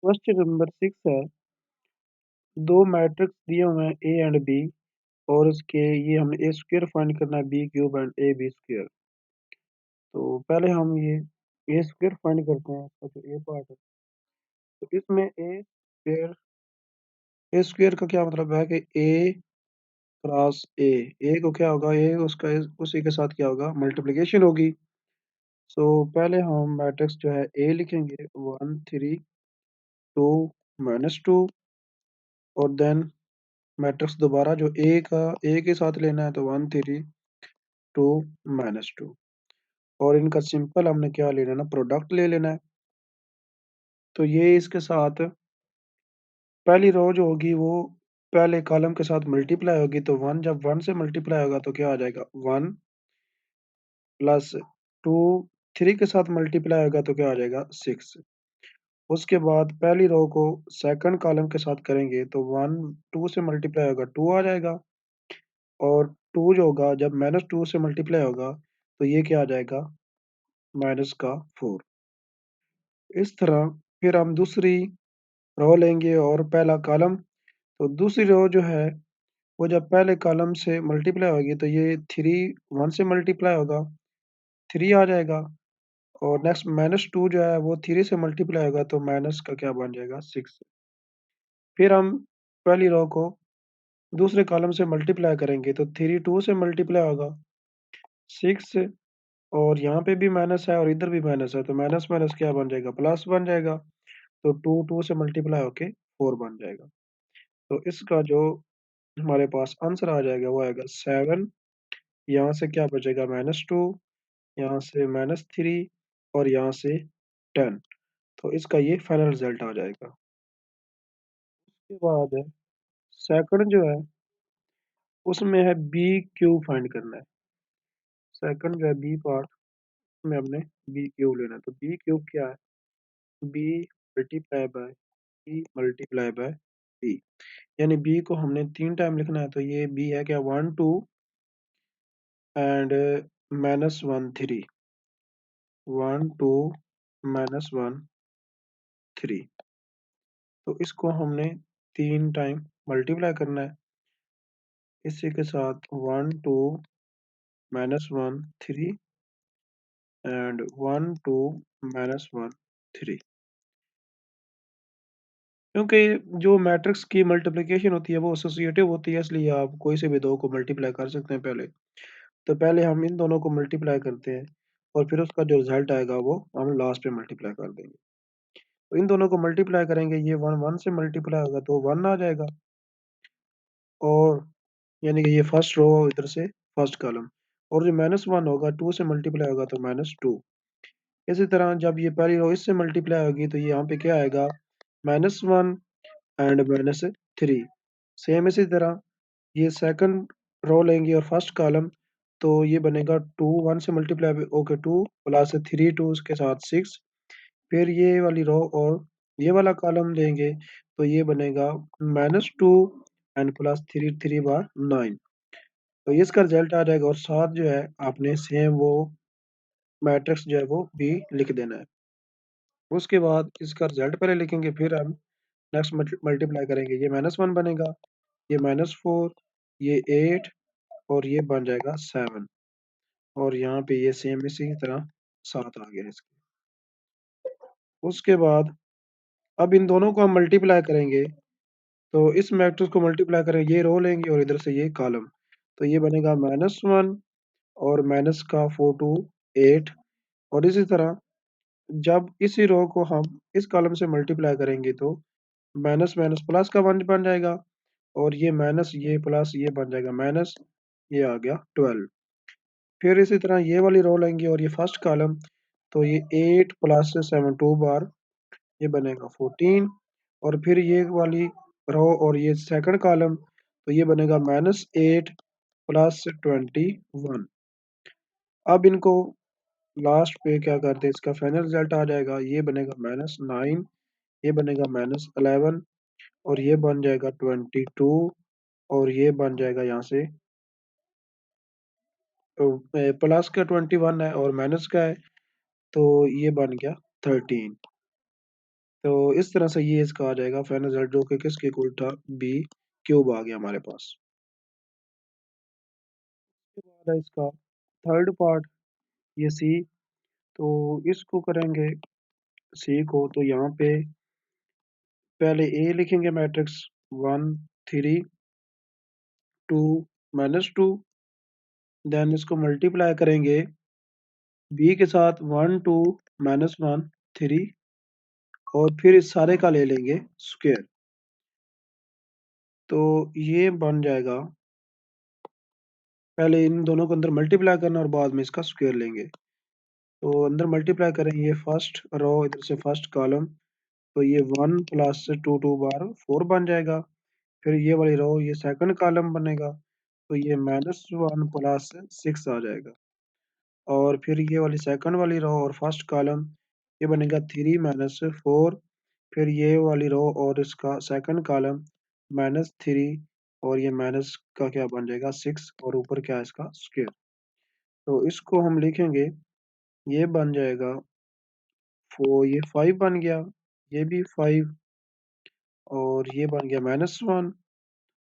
Question number 6 है। दो matrix दिए हुए हैं ए एंड बी और इसके ये हमने ए स्क्वायर फाइंड करना है B cube and A B square. तो पहले हम ये ए स्क्वायर फाइंड करते हैं, इसका जो ए पार्ट है। तो इसमें ए स्क्वायर का क्या मतलब है कि ए क्रॉस ए को क्या होगा, ए उसका उसी के साथ क्या होगा, मल्टीप्लिकेशन होगी। सो पहले हम मैट्रिक्स जो है ए लिखेंगे 1 3 2 -2 और देन मैट्रिक्स दोबारा जो ए के साथ लेना है तो 1 3 2 -2 और इनका सिंपल हमने क्या लेना है ना, प्रोडक्ट ले लेना है। तो ये इसके साथ पहली रो जो होगी वो पहले कॉलम के साथ मल्टीप्लाई होगी, तो 1 जब 1 से मल्टीप्लाई होगा तो क्या आ जाएगा 1 प्लस 2 3 के साथ मल्टीप्लाई होगा तो क्या आ जाएगा 6। उसके बाद पहली रो को सेकंड कॉलम के साथ करेंगे तो 1 2 से मल्टीप्लाई होगा 2 आ जाएगा और 2 जो होगा जब -2 से मल्टीप्लाई होगा तो ये क्या आ जाएगा माइनस का 4। इस तरह फिर हम दूसरी रो लेंगे और पहला कॉलम, तो दूसरी रो जो है वो जब पहले कॉलम से मल्टीप्लाई होगी तो ये 3 1 से मल्टीप्लाई होगा 3 आ जाएगा और नेक्स्ट -2 जो है वो 3 से मल्टीप्लाई होगा तो माइनस का क्या बन जाएगा 6। फिर हम पहली रो को दूसरे कॉलम से मल्टीप्लाई करेंगे तो 3 2 से मल्टीप्लाई होगा 6 और यहाँ पे भी माइनस है और इधर भी माइनस है तो माइनस माइनस क्या बन जाएगा प्लस बन जाएगा। तो 2 2 से मल्टीप्लाई होके 4 बन जाएगा। तो इसका जो हमारे पास आंसर आ जाएगा वो आएगा 7। यहाँ से क्या बचेगा -2, यहाँ से -3 और यहाँ से 10। तो इसका ये फाइनल रिजल्ट आ जाएगा। उसके बाद सेकंड जो है उसमें है बी क्यूब फाइंड करना है। सेकंड जो है बी पार्ट में हमने बी क्यूब लेना है। तो बी क्यूब क्या है, B multiply by B multiply by B, यानी बी को हमने 3 टाइम लिखना है। तो ये बी है क्या 1 2 एंड -1 3 1 2 -1 3। तो इसको हमने 3 टाइम मल्टीप्लाई करना है इसी के साथ 1 2 -1 3 एंड 1 2 -1 3। क्योंकि जो मैट्रिक्स की मल्टीप्लिकेशन होती है वो एसोसिएटिव होती है, इसलिए आप कोई से भी दो को मल्टीप्लाई कर सकते हैं पहले। तो पहले हम इन दोनों को मल्टीप्लाई करते हैं और फिर उसका जो रिजल्ट आएगा वो हम लास्ट में मल्टीप्लाई कर देंगे। तो इन दोनों को मल्टीप्लाई करेंगे, ये 1 1 से मल्टीप्लाई होगा तो 1 आ जाएगा और यानी कि ये फर्स्ट रो इधर से फर्स्ट कॉलम और जो -1 होगा 2 से मल्टीप्लाई होगा तो -2। इसी तरह जब ये पहली रो इससे मल्टीप्लाई होगी तो ये यहाँ पे क्या आएगा -1 एंड -3। सेम इसी तरह ये सेकंड रो लेंगे और फर्स्ट कॉलम, तो ये बनेगा 2 1 से मल्टीप्लाई ओके 2 प्लस 3 2 के साथ 6। फिर ये वाली रो और ये वाला कॉलम लेंगे तो ये बनेगा -2 एंड प्लस 3 3 बार 9। तो ये इसका रिजल्ट आ जाएगा और साथ जो है आपने सेम वो मैट्रिक्स जो है वो भी लिख देना है। उसके बाद इसका रिजल्ट पहले लिखेंगे फिर हम नेक्स्ट मल्टीप्लाई करेंगे। ये -1 बनेगा, ये -4, ये 8 और ये बन जाएगा 7 और यहाँ पे ये सेम इसी तरह 7 आ गया इसके। उसके बाद अब इन दोनों को हम मल्टीप्लाई करेंगे, तो इस मैट्रिक्स को मल्टीप्लाई करेंगे, ये रो लेंगे और इधर से ये कॉलम। तो ये बनेगा -1 और माइनस का 4 2 8 और इसी तरह जब इसी रो को हम इस कॉलम से मल्टीप्लाई करेंगे तो माइनस माइनस प्लस का 1 बन जाएगा और ये माइनस ये प्लस ये बन जाएगा माइनस, ये आ गया 12। फिर इसी तरह ये वाली रो लेंगे और ये फर्स्ट कॉलम, तो ये 8 प्लस 7 2 बार ये बनेगा 14 और फिर ये वाली रो और ये सेकंड कॉलम, तो ये बनेगा -8 प्लस 21। अब इनको लास्ट पे क्या करते हैं, इसका फाइनल रिजल्ट आ जाएगा, ये बनेगा -9, ये बनेगा -11 और ये बन जाएगा 22 और ये बन जाएगा यहाँ से तो प्लस का 21 है और माइनस का है तो ये बन गया 13। तो इस तरह से ये इसका आ जाएगा फाइनल रिजल्ट जो कि किसके इक्वल था बी क्यूब आ गया हमारे पास। उसके बाद है इसका थर्ड पार्ट ये सी। तो इसको करेंगे सी को तो यहाँ पे पहले ए लिखेंगे मैट्रिक्स 1 3 2 -2। देन इसको मल्टीप्लाई करेंगे बी के साथ 1 2 -1 3 और फिर इस सारे का ले लेंगे स्क्वायर। तो ये बन जाएगा पहले इन दोनों को अंदर मल्टीप्लाई करना और बाद में इसका स्क्वायर लेंगे। तो अंदर मल्टीप्लाई करेंगे फर्स्ट रो इधर से फर्स्ट कॉलम तो ये 1 प्लस 2 2 बार 4 बन जाएगा। फिर ये वाली रो ये सेकंड कॉलम बनेगा तो ये -1 प्लस 6 आ जाएगा। और फिर ये वाली सेकंड वाली रो और फर्स्ट कॉलम ये बनेगा 3 -4। फिर ये वाली रो और इसका सेकंड कॉलम -3 और ये माइनस का क्या बन जाएगा 6 और ऊपर क्या है इसका स्क्वायर। तो इसको हम लिखेंगे ये बन जाएगा ये 5 बन गया ये भी 5 और ये बन गया -1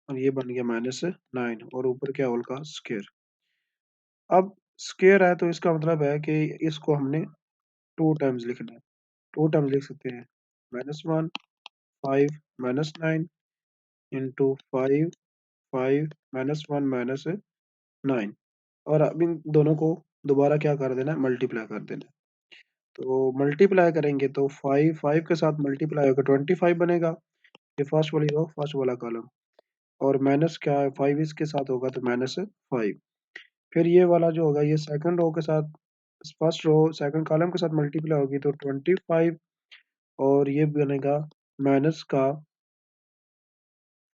और ये बन गया -9 और ऊपर क्या होल का स्क्वायर। अब स्क्वायर है तो इसका मतलब है कि इसको हमने 2 टाइम्स लिखना है। 2 टाइम्स लिख सकते हैं -1 5 -9 इंटू 5 5 -1 -9 और अब इन दोनों को दोबारा क्या कर देना है मल्टीप्लाई कर देना है। तो मल्टीप्लाई करेंगे तो 5 5 के साथ मल्टीप्लाई होकर 25 बनेगा। ये फर्स्ट वाली रो फर्स्ट वाला कॉलम और माइनस क्या है 5 इसके साथ होगा तो -5। फिर ये वाला जो होगा ये सेकंड रो के साथ फर्स्ट रो सेकंड कॉलम के साथ मल्टीप्लाई होगी तो 25 और ये बनेगा माइनस का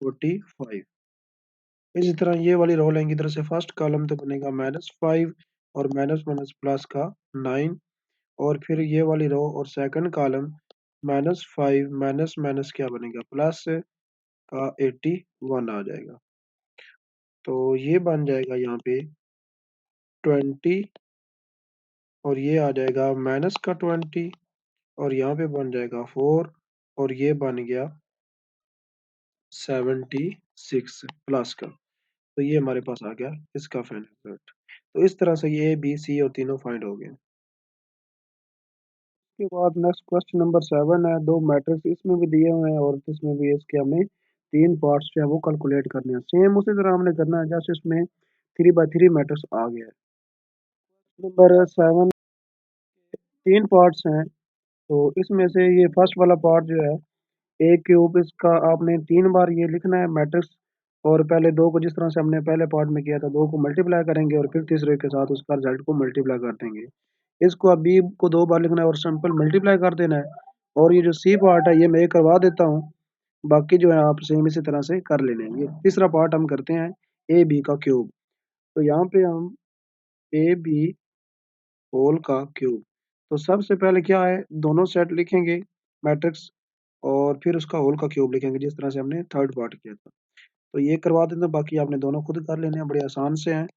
45। इसी तरह ये वाली रो लेंगे इधर से फर्स्ट कॉलम तो बनेगा -5 और माइनस माइनस प्लस का 9 और फिर ये वाली रो और सेकंड कॉलम -5 माइनस माइनस क्या बनेगा प्लस का 81 आ जाएगा। तो ये बन जाएगा यहाँ पे 20 और ये आ जाएगा माइनस का 20 और यहाँ पे बन जाएगा 4 और ये बन गया 76 प्लस का। तो ये हमारे पास आ गया इसका फाइनल रिजल्ट। तो इस तरह से ये बी सी और तीनों फाइंड हो गए। उसके बाद नेक्स्ट क्वेश्चन नंबर 7 है। दो मैट्रिक्स इसमें भी दिए हुए हैं और इसमें भी इसके हमें 3 पार्ट्स जो है वो कैलकुलेट करने हैं। सेम उसी तरह हमने करना है जैसे इसमें 3 बाय 3 मैट्रिक्स आ गया है। नंबर 7 3 पार्ट्स हैं तो इसमें से ये फर्स्ट वाला पार्ट जो है ए क्यूब इसका आपने 3 बार ये लिखना है मैट्रिक्स और पहले 2 को जिस तरह से हमने पहले पार्ट में किया था 2 को मल्टीप्लाई करेंगे और फिर तीसरे के साथ उसका रिजल्ट को मल्टीप्लाई कर देंगे। इसको अब बी को 2 बार लिखना है और सिंपल मल्टीप्लाई कर देना है। और ये जो सी पार्ट है ये मैं करवा देता हूँ। बाकी जो है आप सेम इसी तरह से कर लेने हैं। ये तीसरा पार्ट हम करते हैं ए बी का क्यूब। तो यहाँ पे हम ए बी होल का क्यूब। तो सबसे पहले क्या है दोनों सेट लिखेंगे मैट्रिक्स और फिर उसका होल का क्यूब लिखेंगे जिस तरह से हमने थर्ड पार्ट किया था। तो ये करवा देते हैं बाकी आपने दोनों खुद कर लेने हैं बड़े आसान से हैं।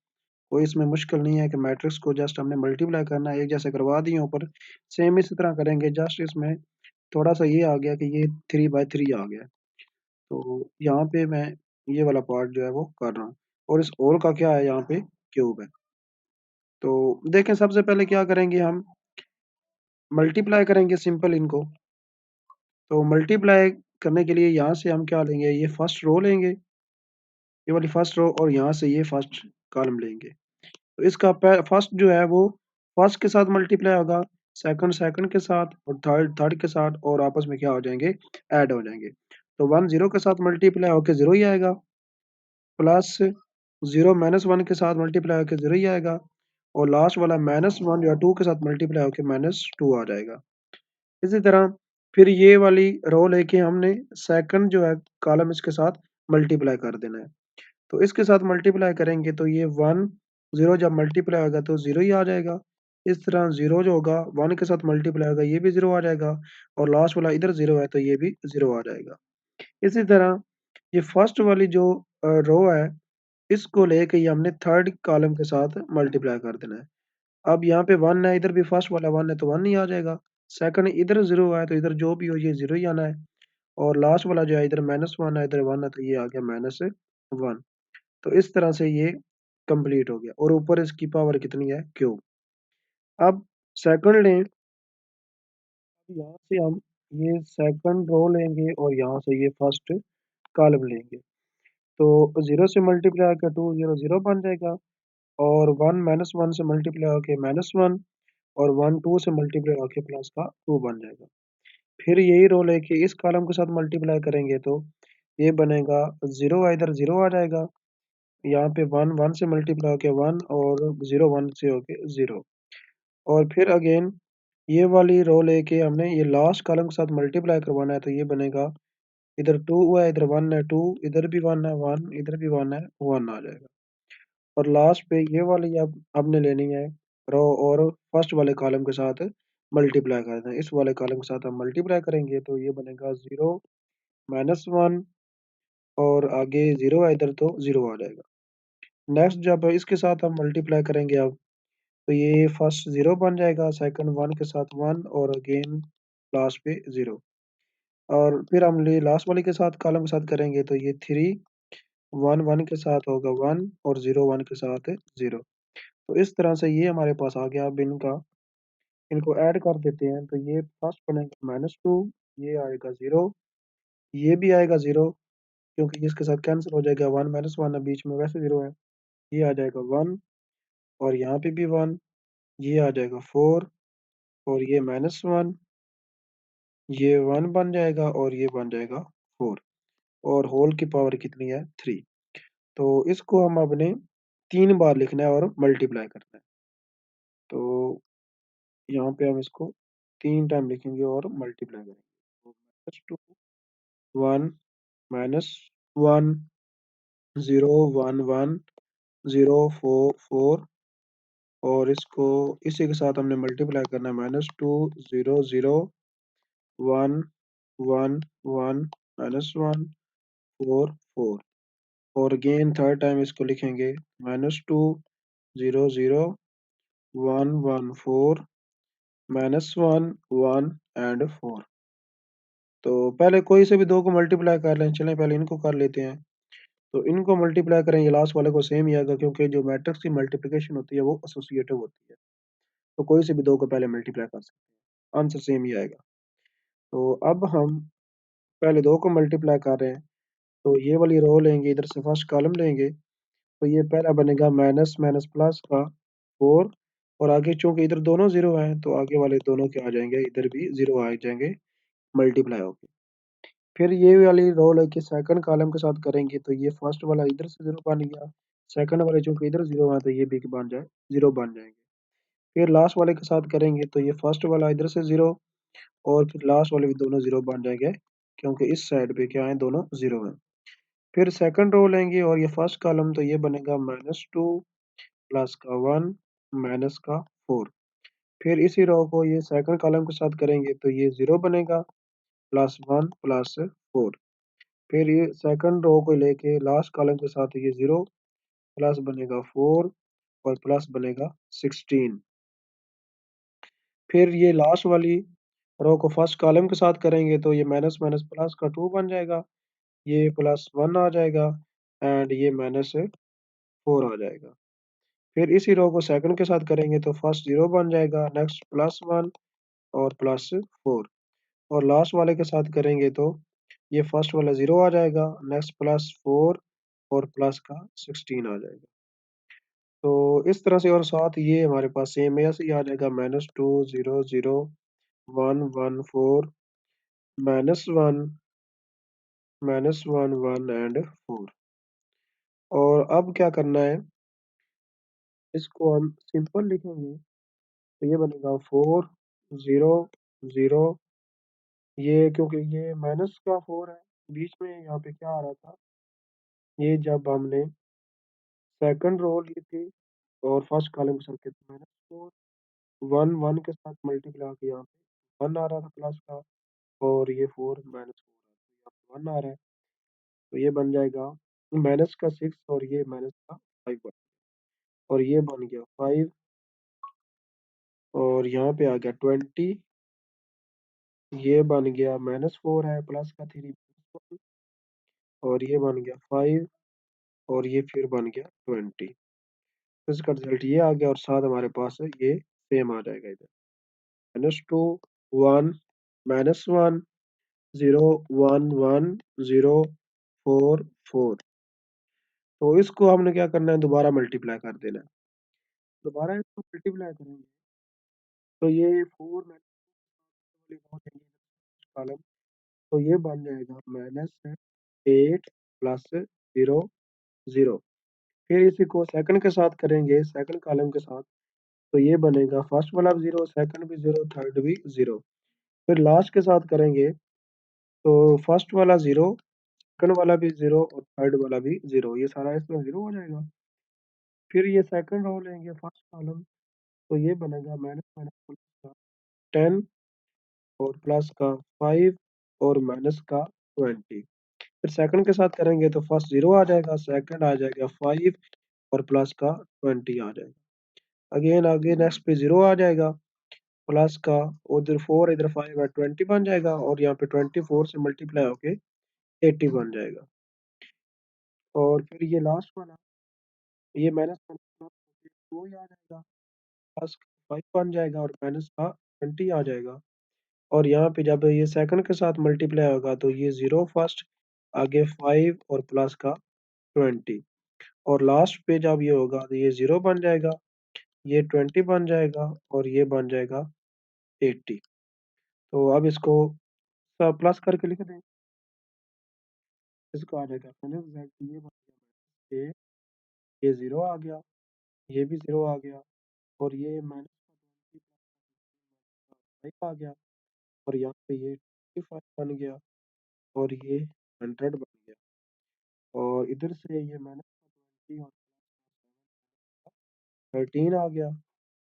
कोई इसमें मुश्किल नहीं है कि मैट्रिक्स को जस्ट हमने मल्टीप्लाई करना है एक जैसे करवा दिए ऊपर सेम इसी तरह करेंगे जस्ट इसमें थोड़ा सा ये आ गया कि ये 3 बाय 3 आ गया। तो यहाँ पे मैं ये वाला पार्ट जो है वो कर रहा हूँ और इस होल का क्या है यहाँ पे क्यूब है। तो देखें सबसे पहले क्या करेंगे हम मल्टीप्लाई करेंगे सिंपल इनको। तो मल्टीप्लाई करने के लिए यहाँ से हम क्या लेंगे ये फर्स्ट रो लेंगे ये वाली फर्स्ट रो और यहाँ से ये फर्स्ट कॉलम लेंगे। तो इसका फर्स्ट जो है वो फर्स्ट के साथ मल्टीप्लाई होगा सेकंड सेकंड के साथ और थर्ड थर्ड के साथ और आपस में क्या हो जाएंगे ऐड हो जाएंगे। तो 1 0 के साथ मल्टीप्लाई होकर 0 ही आएगा प्लस 0 -1 के साथ मल्टीप्लाई होकर 0 ही आएगा और लास्ट वाला -1 या 2 के साथ मल्टीप्लाई होकर -2 आ जाएगा। इसी तरह फिर ये वाली रो लेके हमने सेकंड जो है कॉलम इसके साथ मल्टीप्लाई कर देना है। तो इसके साथ मल्टीप्लाई करेंगे तो ये 1 0 जब मल्टीप्लाई होगा तो 0 ही आ जाएगा। इस तरह 0 जो होगा 1 के साथ मल्टीप्लाई होगा ये भी 0 आ जाएगा और लास्ट वाला इधर 0 है तो ये भी 0 आ जाएगा। इसी तरह ये फर्स्ट वाली जो रो है इसको लेके ये हमने थर्ड कॉलम के साथ मल्टीप्लाई कर देना है। अब यहाँ पे 1 है इधर भी फर्स्ट वाला 1 है तो 1 ही आ जाएगा। सेकंड इधर 0 है तो इधर जो भी हो ये 0 ही आना है और लास्ट वाला जो है इधर -1 है, इधर 1 है तो ये आ गया -1। तो इस तरह से ये कंप्लीट हो गया और ऊपर इसकी पावर कितनी है क्यूब। अब सेकंड लें, यहाँ से हम ये सेकंड रो लेंगे और यहाँ से ये फर्स्ट कॉलम लेंगे। तो 0 से मल्टीप्लाई होकर 2 0 0 बन जाएगा और 1 -1 से मल्टीप्लाई होके -1 और 1 2 से मल्टीप्लाई होके प्लस का 2 बन जाएगा। फिर यही रो लेके इस कॉलम के साथ मल्टीप्लाई करेंगे तो ये बनेगा 0 इधर 0 आ जाएगा। यहाँ पे 1 1 से मल्टीप्लाई होके 1 और 0 1 से होके 0 और फिर अगेन ये वाली रो लेके हमने ये लास्ट कॉलम के साथ मल्टीप्लाई करवाना है तो ये बनेगा इधर 2 है इधर 1 है 2 इधर भी 1 है 1 इधर भी 1 है 1 आ जाएगा और लास्ट पे ये वाली अब हमने लेनी है रो और फर्स्ट वाले कॉलम के साथ मल्टीप्लाई करना है। इस वाले कॉलम के साथ हम मल्टीप्लाई करेंगे तो ये बनेगा 0 -1 और आगे 0 है इधर तो 0 आ जाएगा। नेक्स्ट जब इसके साथ हम मल्टीप्लाई करेंगे अब तो ये फर्स्ट 0 बन जाएगा, सेकंड 1 के साथ 1 और अगेन लास्ट पे 0 और फिर हम ले लास्ट वाले के साथ कॉलम के साथ करेंगे तो ये 3 1 1 के साथ होगा 1 और 0 1 के साथ 0। तो इस तरह से ये हमारे पास आ गया। अब इनको ऐड कर देते हैं तो ये फर्स्ट बनेगा -2, ये आएगा 0, ये भी आएगा 0 क्योंकि इसके साथ कैंसिल हो जाएगा 1 -1 है बीच में वैसे 0 है, ये आ जाएगा 1 और यहाँ पे भी 1, ये आ जाएगा 4 और ये -1, ये 1 बन जाएगा और ये बन जाएगा 4 और होल की पावर कितनी है 3। तो इसको हम अपने 3 बार लिखना है और मल्टीप्लाई करना है। तो यहाँ पे हम इसको 3 टाइम लिखेंगे और मल्टीप्लाई करेंगे। तो -2 1 -1 0 1 1 0 4 4 और इसको इसी के साथ हमने मल्टीप्लाई करना है -2 0 0 1 1 1 -1 4 4 और अगेन थर्ड टाइम इसको लिखेंगे -2 0 0 1 1 4 -1 1 एंड 4। तो पहले कोई से भी दो को मल्टीप्लाई कर लें, चलें पहले इनको कर लेते हैं। तो इनको मल्टीप्लाई करेंगे लास्ट वाले को सेम ही आएगा क्योंकि जो मैट्रिक्स की मल्टीप्लिकेशन होती है वो एसोसिएटिव होती है। तो कोई से भी दो को पहले मल्टीप्लाई कर सकते हैं, आंसर सेम ही आएगा। तो अब हम पहले दो को मल्टीप्लाई कर रहे हैं तो ये वाली रो लेंगे, इधर से फर्स्ट कॉलम लेंगे तो ये पहला बनेगा माइनस माइनस प्लस का 4 और आगे चूंकि इधर दोनों 0 हैं तो आगे वाले दोनों क्या आ जाएंगे, इधर भी 0 आ जाएंगे मल्टीप्लाई होके। फिर ये वाली रो लेके सेकंड कॉलम के साथ करेंगे तो ये फर्स्ट वाला इधर से 0 बन गया, सेकंड वाले चूंकि इधर 0 है तो ये भी बन जाए 0 बन जाएंगे। फिर लास्ट वाले के साथ करेंगे तो ये फर्स्ट वाला इधर से 0 और फिर लास्ट वाले भी दोनों 0 बन जाएंगे क्योंकि इस साइड पे क्या है, दोनों 0 हैं। फिर सेकंड रो लेंगे और ये फर्स्ट कॉलम तो ये बनेगा -2 प्लस का 1 माइनस का 4। फिर इसी रो को ये सेकंड कॉलम के साथ करेंगे तो ये 0 बनेगा +1 प्लस 4। फिर ये सेकंड रो को लेके लास्ट कॉलम के साथ ये 0 प्लस बनेगा 4 और प्लस बनेगा 16। फिर ये लास्ट वाली रो को फर्स्ट कॉलम के साथ करेंगे तो ये माइनस माइनस प्लस का 2 बन जाएगा, ये +1 आ जाएगा एंड ये -4 आ जाएगा। फिर इसी रो को सेकंड के साथ करेंगे तो फर्स्ट 0 बन जाएगा, नेक्स्ट +1 और +4 और लास्ट वाले के साथ करेंगे तो ये फर्स्ट वाला 0 आ जाएगा, नेक्स्ट +4 और प्लस का 16 आ जाएगा। तो इस तरह से और साथ ये हमारे पास सेम ऐसे ही आ जाएगा -2 0 0 1 1 4 -1 -1 1 एंड 4 और अब क्या करना है, इसको हम सिंपल लिखेंगे तो ये बनेगा 4 0 0 ये क्योंकि ये माइनस का 4 है, बीच में यहाँ पे क्या आ रहा था, ये जब हमने सेकंड रो ली थी और फर्स्ट कॉलम के साथ कितना -4 1 1 के साथ मल्टीप्लाई किया, यहाँ पे 1 आ रहा था प्लस का और ये 4 -4 आ रहा है, यहाँ पे 1 आ रहा है तो ये बन जाएगा माइनस का 6 और ये माइनस का 5 बन और ये बन गया 5 और यहाँ पे आ गया 20 ये बन गया -4 है, प्लस का 3 और ये बन गया 5 और ये फिर बन गया 20। तो इसका रिजल्ट ये आ गया और साथ हमारे पास है ये सेम आ जाएगा इधर। -2 1 -1 0 1 1 0 4 4। तो इसको हमने क्या करना है, दोबारा मल्टीप्लाई कर देना है। दोबारा इसको मल्टीप्लाई करेंगे तो ये 4 कॉलम, तो ये बन जाएगा -8 प्लस 0 0। फिर इसी को सेकंड के साथ करेंगे, सेकंड कॉलम के साथ, तो ये बनेगा फर्स्ट वाला भी 0, सेकंड भी 0, थर्ड भी 0। फिर लास्ट के साथ करेंगे तो फर्स्ट वाला 0, सेकंड वाला भी 0 और थर्ड वाला भी 0, ये सारा इसमें 0 हो जाएगा। फिर ये सेकंड रो लेंगे फर्स्ट कॉलम, तो ये बनेगा माइनस माइनस प्लस का 10 और प्लस का 5 और माइनस का 20। फिर सेकंड के साथ करेंगे तो फर्स्ट 0 आ जाएगा, सेकंड आ जाएगा 5 और प्लस का 20 आ जाएगा। अगेन आगे नेक्स्ट पे 0 आ जाएगा, प्लस का उधर 4 इधर 5 है, 20 बन जाएगा और यहाँ पे 24 से मल्टीप्लाई होके 80 बन जाएगा। और फिर ये लास्ट वाला, ये माइनस का 2 ही आ जाएगा, प्लस का 5 बन जाएगा और माइनस का 20 आ जाएगा। और यहाँ पे जब ये सेकंड के साथ मल्टीप्लाई होगा तो ये 0 फर्स्ट, आगे 5 और प्लस का 20 और लास्ट पे जब ये होगा तो ये 0 बन जाएगा, ये 20 बन जाएगा और ये बन जाएगा 80। तो अब इसको सब प्लस करके लिख दें, इसको आ जाएगा फाइनल रिजल्ट, ये बन गया -8, ये 0 आ गया, ये भी 0 आ गया और ये -5 आ गया और यहाँ पे ये 25 बन गया और ये 100 बन गया और इधर से ये -20 और 13 आ गया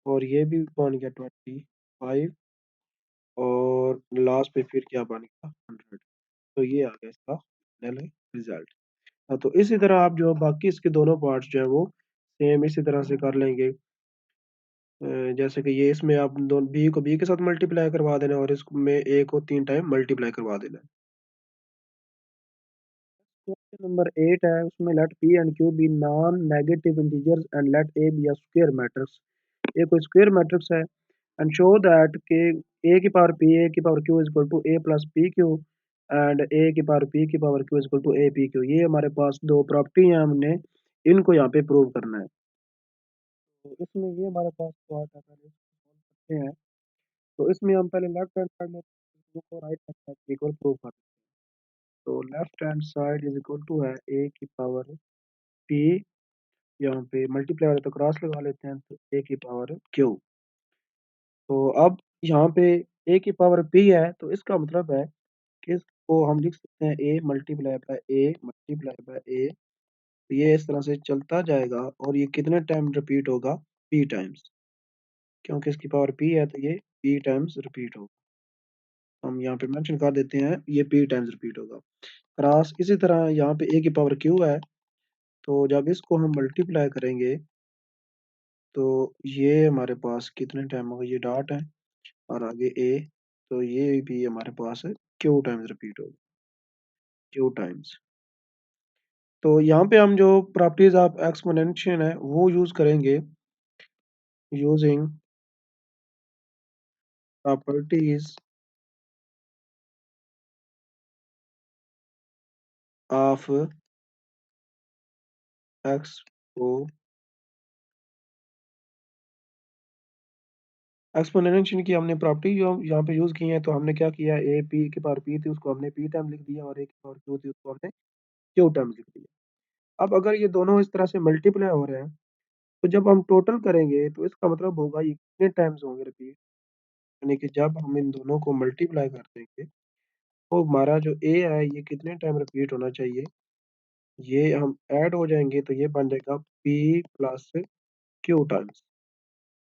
और ये भी बन गया 25 और लास्ट पे फिर क्या बन गया 100। तो ये आ गया इसका फाइनल रिजल्ट। तो इसी तरह आप जो बाकी इसके दोनों पार्ट्स जो है वो सेम इसी तरह से कर लेंगे। जैसे कि ये इसमें आप दोनों बी को बी के साथ मल्टीप्लाई करवा देना और इसमें ए को 3 टाइम मल्टीप्लाई करवा देना। क्वेश्चन नंबर 8 है, उसमें let P and Q be non negative integers and let A be a square matrix. ये कोई स्क्वायर मैट्रिक्स है एंड शो दैट के ए की पावर पी ए की power Q is equal to A plus P Q and A की power P की power Q is equal to A P Q. ये हमारे पास दो प्रॉपर्टी है, हमने इनको यहाँ पे प्रूव करना है। तो इसमें ये हमारे पास पार्ट है, पहले इसको solve करते हैं। तो इसमें हम पहले लेफ्ट हैंड साइड में को right hand side equal prove करते हैं। तो left hand side is equal to है ए की पावर पी, यहाँ पे मल्टीप्लाई वाले तो क्रॉस लगा लेते हैं, तो ए की पावर क्यू। तो अब यहाँ पे ए की पावर पी है, तो इसका मतलब है कि इसको हम लिख सकते हैं A multiply by A multiply by A. तो ये इस तरह से चलता जाएगा और ये कितने टाइम रिपीट होगा, पी टाइम्स, क्योंकि इसकी पावर पी है तो ये पी टाइम्स रिपीट होगा। हम यहाँ पे मेंशन कर देते हैं ये पी टाइम्स रिपीट होगा। क्रॉस इसी तरह यहाँ पे ए की पावर क्यू है, तो जब इसको हम मल्टीप्लाई करेंगे तो ये हमारे पास कितने टाइम होगा, ये डॉट है और आगे ए, तो ये भी हमारे पास क्यू टाइम्स रिपीट होगा, क्यू टाइम्स। तो यहाँ पे हम जो प्रॉपर्टीज ऑफ एक्सपोनेंशियल है वो यूज करेंगे, यूजिंग प्रॉपर्टीज ऑफ एक्सपोनेंशियल की हमने प्रॉपर्टी जो यहाँ पे यूज की है, तो हमने क्या किया, ए पी की पावर पी थी उसको हमने पी टाइम लिख दिया और ए की पावर क्यू थी उसको हमने क्यू टाइम लिख दिया। अब अगर ये दोनों इस तरह से मल्टीप्लाई हो रहे हैं तो जब हम टोटल करेंगे तो इसका मतलब होगा ये कितने टाइम्स होंगे रिपीट, यानी कि जब हम इन दोनों को मल्टीप्लाई कर देंगे तो हमारा जो ए है ये कितने टाइम रिपीट होना चाहिए, ये हम ऐड हो जाएंगे तो ये बन जाएगा पी प्लस क्यू टाइम्स।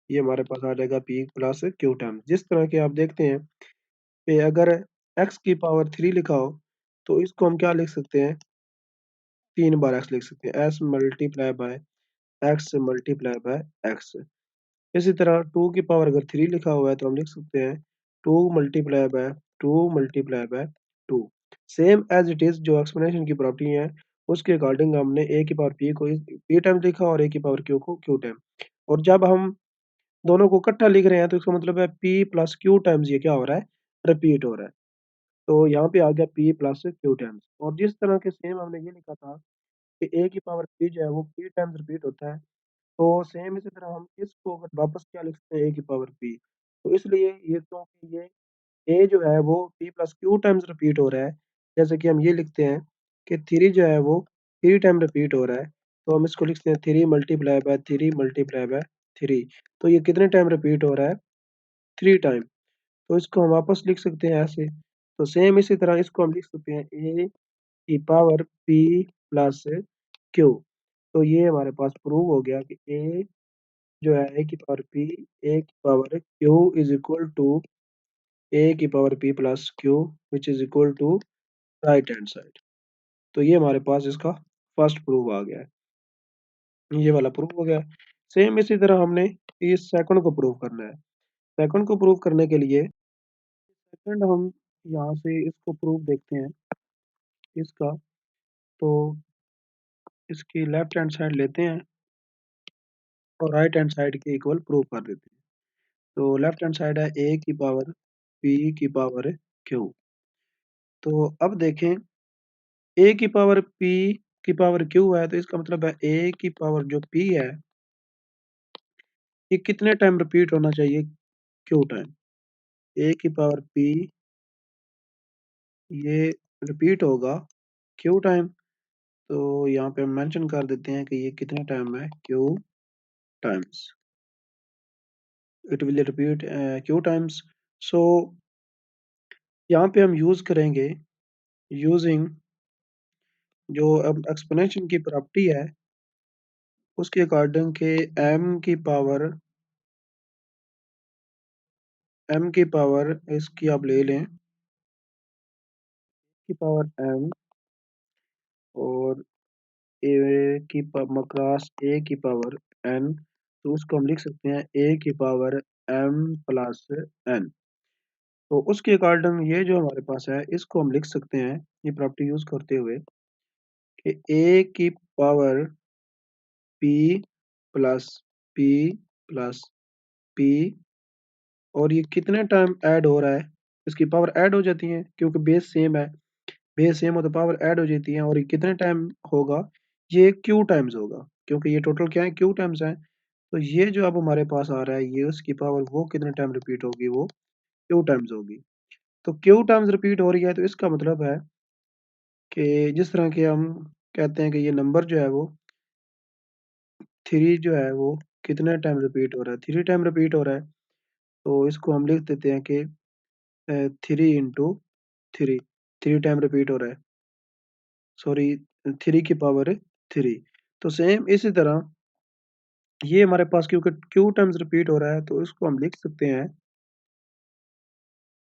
ये हमारे पास आ जाएगा पी प्लस क्यू टाइम्स। जिस तरह के आप देखते हैं कि अगर एक्स की पावर 3 लिखा हो तो इसको हम क्या लिख सकते हैं, 3 बार एक्स लिख सकते हैं, S multiply by x multiply by x. इसी तरह 2 की पावर अगर 3 लिखा हुआ है तो हम लिख सकते हैं 2 multiply by two multiply by two. Same as it is जो एक्सप्लेनेशन की प्रॉपर्टी है उसके अकॉर्डिंग हमने ए की पावर पी को पी टाइम्स लिखा और ए की पावर क्यू को क्यू टाइम। और जब हम दोनों को इकट्ठा लिख रहे हैं तो इसका मतलब है पी प्लस क्यू टाइम्स ये क्या हो रहा है, रिपीट हो रहा है। तो यहाँ पे आ गया पी प्लस क्यू टाइम्स। और जिस तरह के सेम हमने ये लिखा था कि ए की पावर पी जो है वो पी टाइम्स रिपीट होता है, तो सेम इसी तरह हम इसको अगर वापस क्या लिख सकते हैं, ए की पावर पी। तो इसलिए ये क्योंकि ये ए जो है वो P plus Q times repeat हो रहा है, जैसे कि हम ये लिखते हैं कि थ्री जो है वो थ्री टाइम रिपीट हो रहा है, तो हम इसको लिखते हैं थ्री मल्टीप्लाई बाय थ्री। तो ये कितने टाइम रिपीट हो रहा है, थ्री टाइम। तो इसको हम वापस लिख सकते हैं ऐसे। तो सेम इसी तरह इसको हम लिख सकते हैं ए की पावर पी प्लस क्यू। तो ये हमारे पास प्रूव हो गया कि ए जो है ए की पावर पी, ए की power Q is equal to A की power P plus Q which is equal to right hand side. तो ये हमारे पास इसका फर्स्ट प्रूफ आ गया है, ये वाला प्रूफ हो गया। सेम इसी तरह हमने इस सेकंड को प्रूव करना है। सेकंड को प्रूव करने के लिए सेकंड हम यहाँ से इसको प्रूफ देखते हैं इसका। तो इसकी लेफ्ट हैंड साइड लेते हैं और राइट हैंड साइड के इक्वल प्रूव कर देते हैं। तो लेफ्ट हैंड साइड है ए की पावर पी की पावर क्यू। तो अब देखें ए की पावर पी की पावर क्यू है, तो इसका मतलब है ए की पावर जो पी है ये कितने टाइम रिपीट होना चाहिए, क्यू टाइम। ए की पावर पी ये रिपीट होगा क्यू टाइम। तो यहाँ पे हम मेंशन कर देते हैं कि ये कितने टाइम है, Q times. It will repeat Q times. So यहाँ पे हम यूज करेंगे यूजिंग जो अब एक्सपोनेंशियल की प्रॉपर्टी है उसके अकॉर्डिंग के एम की पावर इसकी आप ले लें की पावर एम, और क्रॉस ए की पावर एन। तो उसको हम लिख सकते हैं ए की पावर एम प्लस एन। तो उसके अकॉर्डिंग ये जो हमारे पास है इसको हम लिख सकते हैं ये प्रॉपर्टी यूज करते हुए कि ए की power P plus P plus P, और ये कितने टाइम ऐड हो रहा है, इसकी पावर ऐड हो जाती है क्योंकि बेस सेम है। बेस सेम हो तो पावर ऐड हो जाती है, और ये कितने टाइम होगा, ये क्यू टाइम्स होगा क्योंकि ये टोटल क्या है, क्यू टाइम्स है। तो ये जो अब हमारे पास आ रहा है ये उसकी पावर वो कितने टाइम रिपीट होगी, वो क्यू टाइम्स होगी। तो क्यू टाइम्स रिपीट हो रही है तो इसका मतलब है कि जिस तरह के हम कहते हैं कि ये नंबर जो है वो थ्री जो है वो कितने टाइम रिपीट हो रहा है, थ्री टाइम रिपीट हो रहा है। तो इसको हम लिख देते हैं कि three into three, three time repeat हो रहा है, सॉरी थ्री की पावर थ्री। तो सेम इसी तरह ये हमारे पास क्योंकि क्यू टाइम्स रिपीट हो रहा है तो इसको हम लिख सकते हैं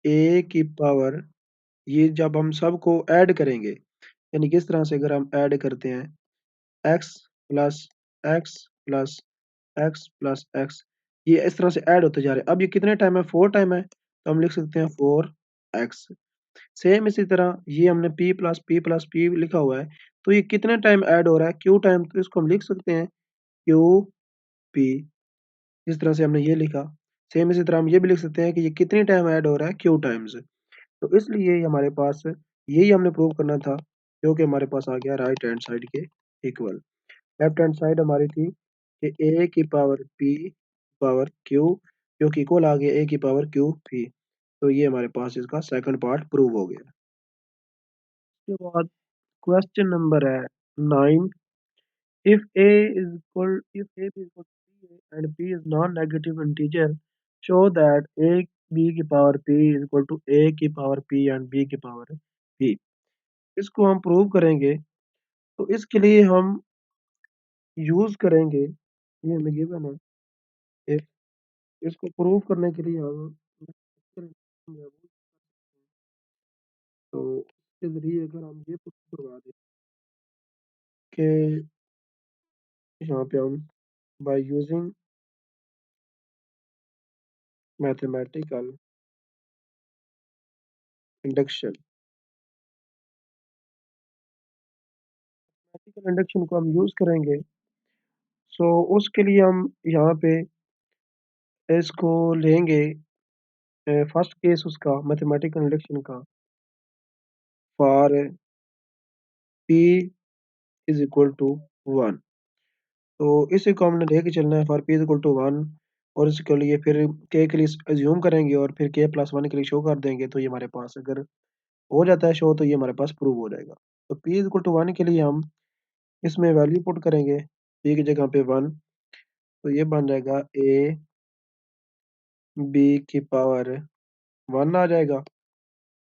ए की पावर, ये जब हम सबको ऐड करेंगे यानी किस तरह से अगर हम ऐड करते हैं x plus x plus x plus x, ये इस तरह से ऐड होते जा रहे हैं। अब ये कितने टाइम है, फोर टाइम है, तो हम लिख सकते हैं फोर एक्स। सेम इसी तरह ये हमने पी प्लस पी लिखा हुआ है, तो ये कितने टाइम ऐड हो रहा है, क्यू टाइम। तो इसको हम लिख सकते हैं क्यू पी, जिस तरह से हमने ये लिखा। सेम इसी तरह हम ये भी लिख सकते हैं कि ये कितनी टाइम ऐड हो रहा है, क्यू टाइम्स। तो इसलिए हमारे पास यही हमने प्रूव करना था, जो कि हमारे पास आ गया राइट हैंड साइड के इक्वल। लेफ्ट हैंड साइड हमारी थी कि ए की पावर पी पावर क्यू, जो कि इक्वल आ गया ए की पावर क्यू पी। तो ये हमारे पास इसका सेकंड पार्ट प्रूव हो गया। उसके बाद क्वेश्चन नंबर है 9। If a is equal, if a is equal to b and b is non-negative integer, show that a b की power p is equal to a की पावर p and b की power p। इसको हम prove करेंगे, तो इसके लिए हम यूज करेंगे ये हमें गिवन है। if इसको प्रूव करने के लिए हम तो इसके जरिए अगर हम ये प्रूव करवा दें कि यहाँ पे हम by using mathematical induction. Mathematical induction को हम यूज़ करेंगे, सो उसके लिए हम यहाँ पे इसको लेंगे फर्स्ट केस उसका मैथमेटिकल इंडक्शन का for p is equal to 1। तो इसी को हमने लेके चलना है for p is equal to 1 और इसके लिए फिर k के लिए अज़्यूम करेंगे और फिर k प्लस 1 के लिए शो कर देंगे, तो ये हमारे पास अगर हो जाता है शो तो ये हमारे पास प्रूव हो जाएगा। तो p इज़ इक्वल टू 1 के लिए हम इसमें वैल्यू पुट करेंगे, p की जगह पे 1, तो ये बन जाएगा a b की पावर 1 आ जाएगा,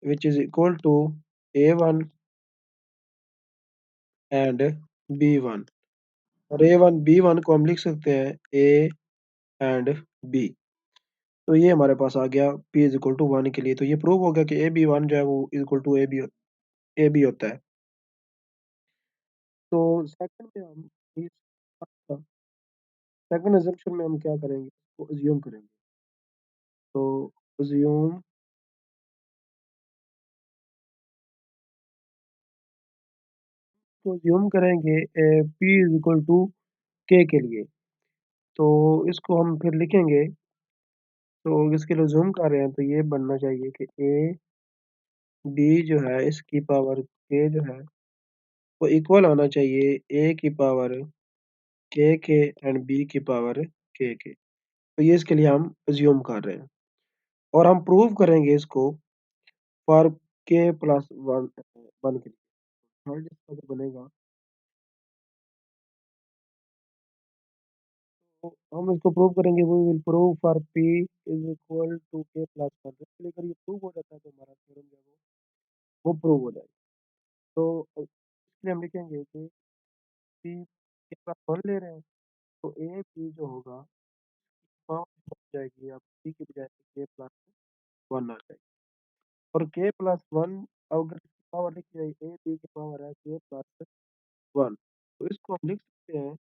which is equal to a1 and b1। और a1 b1 को हम लिख सकते हैं a एंड b। तो ये हमारे पास आ गया p इज इक्वल टू 1 के लिए। तो ये प्रूव हो गया कि ए बी वन जो है वो is equal to A B होता है। तो सेकंड में हम इस सेकंड अजम्पशन में हम क्या करेंगे, इसको अज्यूम करेंगे। तो अज्यूम तो अज्यूम करेंगे p is equal to k के लिए। तो इसको हम फिर लिखेंगे, तो इसके लिए जूम कर रहे हैं तो ये बनना चाहिए कि ए बी जो है इसकी पावर k जो है वो इक्वल होना चाहिए a की पावर के एंड b की पावर के। तो ये इसके लिए हम अज्यूम कर रहे हैं और हम प्रूव करेंगे इसको फॉर के प्लस वन वन के लिए। थर्ड इसका जो बनेगा, तो हम इसको प्रूव करेंगे, वो will prove for p is equal to K plus one. इसके लिए अगर ये प्रूव हो जाता है तो हमारा थ्योरम जो है वो प्रूव हो जाएगा। तो इसलिए हम लिखेंगे कि p के प्लस वन ले रहे हैं, तो ए पी जो होगा पावर बन जाएगी, अब p की बजाय के प्लस वन आ जाएगी। और के प्लस वन अगर पावर लिखी जाए ए बी की पावर है के प्लस वन, तो इसको हम लिख सकते हैं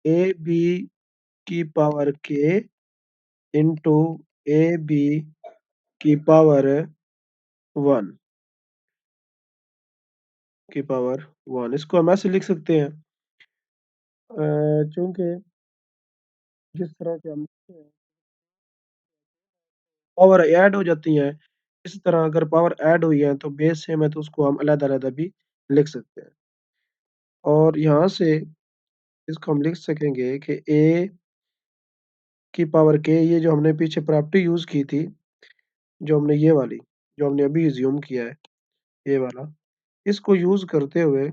ए बी की पावर के इंटू ए बी की पावर वन की पावर वन। इसको हम ऐसे लिख सकते हैं चूंकि जिस तरह से हम पावर ऐड हो जाती हैं, इस तरह अगर पावर ऐड हुई है तो बेस सेम है तो उसको हम अलग-अलग भी लिख सकते हैं। और यहाँ से इसको हम लिख सकेंगे कि ए की पावर के, ये जो हमने पीछे प्रॉपर्टी यूज़ की थी, जो हमने ये वाली, जो हमने अभी अज़्यूम किया है, ये वाला, इसको यूज़ करते हुए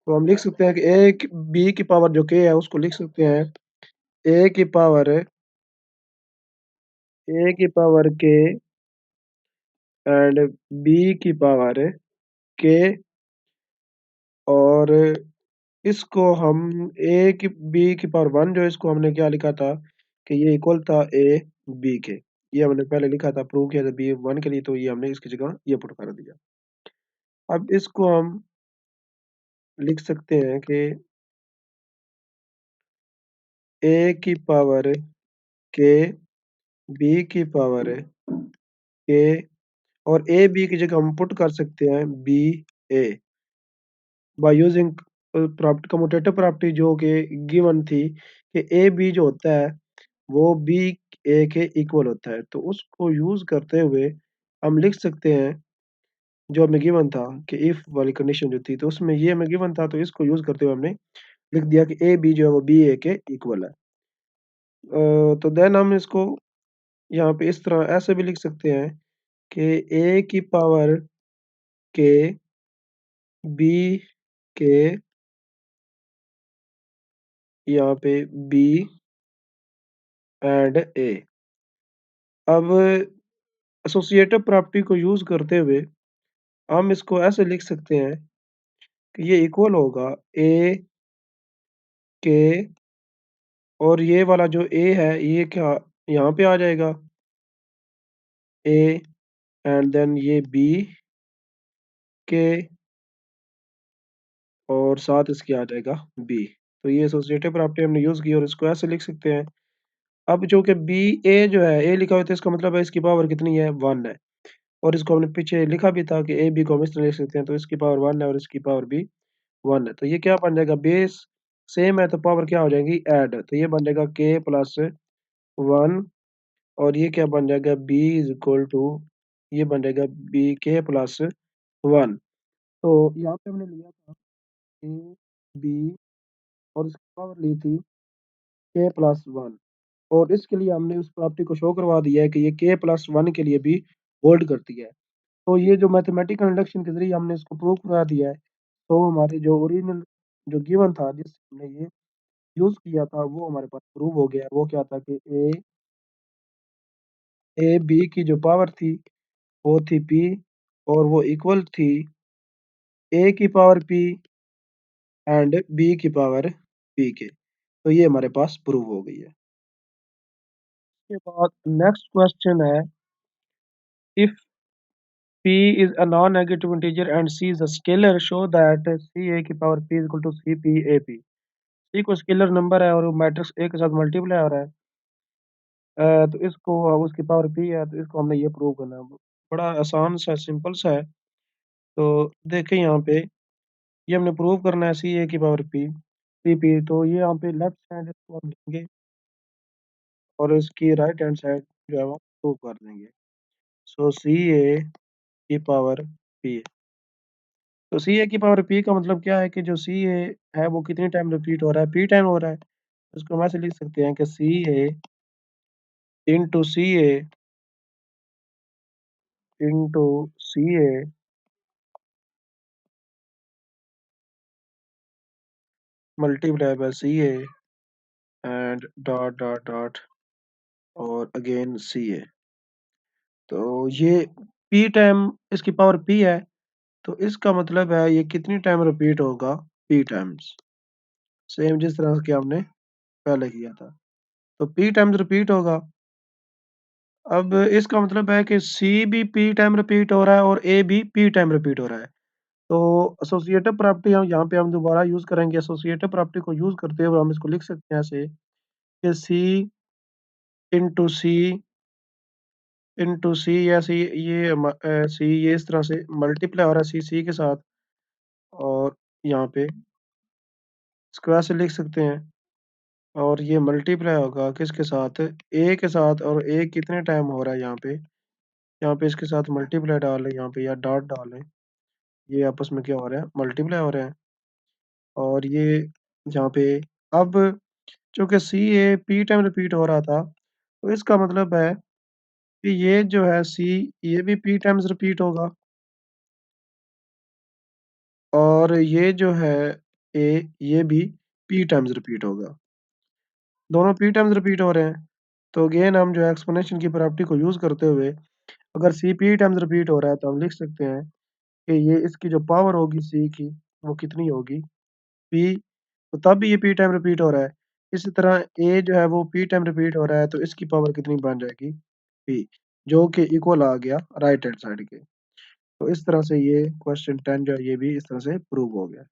तो हम लिख सकते हैं कि बी की पावर जो के है उसको लिख सकते हैं ए की पावर के एंड बी की पावर के। और इसको हम ए की बी की पावर वन जो है इसको हमने क्या लिखा था कि ये इक्वल था ए बी के। ये हमने पहले लिखा था, प्रूव किया था बी वन के लिए, तो ये हमने इसकी जगह ये पुट कर दिया। अब इसको हम लिख सकते हैं कि ए की पावर के बी की पावर के और ए बी की जगह हम पुट कर सकते हैं B A by using property, commutative property जो कि गिवन थी कि ए बी जो होता है वो बी ए के इक्वल होता है। तो उसको यूज करते हुए हम लिख सकते हैं जो हमें गिवन था कि इफ वाली कंडीशन जो थी, तो उसमें ये हमें गिवन था, तो इसको यूज करते हुए हमने लिख दिया कि ए बी जो है वो बी ए के इक्वल है। तो देन हम इसको यहाँ पे इस तरह ऐसे भी लिख सकते हैं कि ए की पावर के बी के यहाँ पे बी एंड ए। अब एसोसिएटिव प्रॉपर्टी को यूज करते हुए हम इसको ऐसे लिख सकते हैं कि ये इक्वल होगा ए के, और ये वाला जो ए है ये क्या यहाँ पे आ जाएगा ए एंड देन ये बी के और साथ इसके आ जाएगा बी। तो ये एसोसिएटिव प्रॉपर्टी हमने यूज की और इसको ऐसे लिख सकते हैं। अब जो कि बी ए जो है ए लिखा हुआ है तो इसका मतलब है इसकी पावर कितनी है, वन है। और इसको हमने पीछे लिखा भी था कि ए बी को हम इस तरह लिख सकते हैं, तो इसकी पावर 1 है और इसकी पावर भी 1 है। तो ये क्या बन जाएगा, बेस सेम है तो पावर क्या हो जाएगी, ऐड। तो ये बन जाएगा k प्लस 1 और ये क्या बन जाएगा, b इज इक्वल टू, ये बन जाएगा बी के प्लस 1। तो यहाँ पे हमने लिया था ए बी और इसकी पावर ली थी k प्लस 1, और इसके लिए हमने उस प्रॉपर्टी को शो करवा दिया है कि ये k प्लस 1 के लिए भी होल्ड करती है। तो ये जो मैथमेटिकल इंडक्शन के ज़रिए हमने इसको प्रूव करा दिया है, तो हमारे जो ओरिजिनल जो गिवन था जिससे हमने ये यूज़ किया था वो हमारे पास प्रूव हो गया है। वो क्या था कि ए बी की जो पावर थी वो थी p और वो इक्वल थी a की पावर p एंड b की पावर p के। तो ये हमारे पास प्रूव हो गई है। इसके बाद नेक्स्ट क्वेश्चन है, if p is a non-negative integer and c is a scalar, show that ca की power p is equal to cp ap। c को स्केलर नंबर है और वो मैट्रिक्स a के साथ मल्टीप्लाई हो रहा है। तो इसको उसकी पावर p है, तो इसको हमने ये प्रूव करना है। बड़ा आसान सा सिंपल सा है। तो देखें यहाँ पे, ये हमने प्रूव करना है सी ए की पावर p cp। तो ये यहाँ पे लेफ्ट साइड इसको हम लिखेंगे और इसकी राइट हैंड साइड जो है वो प्रूव कर देंगे। सो सी ए की पावर p, तो सी ए की पावर p का मतलब क्या है कि जो सी ए है वो कितनी टाइम रिपीट हो रहा है, p टाइम हो रहा है। इसको हम ऐसे लिख सकते हैं कि C A into C A into C A multiply by C A and dot dot dot और अगेन सी ए। तो ये p टाइम इसकी पावर p है, तो इसका मतलब है ये कितनी टाइम रिपीट होगा, p टाइम्स, सेम जिस तरह से हमने पहले किया था। तो p टाइम्स रिपीट होगा। अब इसका मतलब है कि c भी p टाइम रिपीट हो रहा है और a भी p टाइम रिपीट हो रहा है। तो एसोसिएटिव प्रॉपर्टी हम यहाँ पे हम दोबारा यूज़ करेंगे। एसोसिएटिव प्रॉपर्टी को यूज़ करते हुए हम इसको लिख सकते हैं ऐसे कि c इंटू सी इंटू सी, ऐसे सी ये इस तरह से मल्टीप्लाई हो रहा है सी के साथ, और यहाँ पे इसको ऐसे लिख सकते हैं, और ये मल्टीप्लाई होगा किसके साथ, ए के साथ। और ए कितने टाइम हो रहा है यहाँ पे इसके साथ मल्टीप्लाई डाल रहे हैं यहाँ पे, या डॉट डाल रहे हैं, ये आपस में क्या हो रहा है, मल्टीप्लाई हो रहे हैं। और ये यहाँ पे अब चूंकि सी ए पी टाइम रिपीट हो रहा था, तो इसका मतलब है कि ये जो है सी, ये भी पी टाइम्स रिपीट होगा, और ये जो है ए, ये भी पी टाइम्स रिपीट होगा। दोनों पी टाइम्स रिपीट हो रहे हैं। तो अगेन हम जो है एक्सपोनेंशियल की प्रॉपर्टी को यूज़ करते हुए, अगर सी पी टाइम्स रिपीट हो रहा है तो हम लिख सकते हैं कि ये इसकी जो पावर होगी सी की वो कितनी होगी, पी। तो तब भी ये पी टाइम रिपीट हो रहा है। इसी तरह ए जो है वो पी टाइम रिपीट हो रहा है, तो इसकी पावर कितनी बन जाएगी, पी, जो कि इक्वल आ गया राइट हैंड साइड के। तो इस तरह से ये क्वेश्चन 10 जो है ये भी इस तरह से प्रूव हो गया।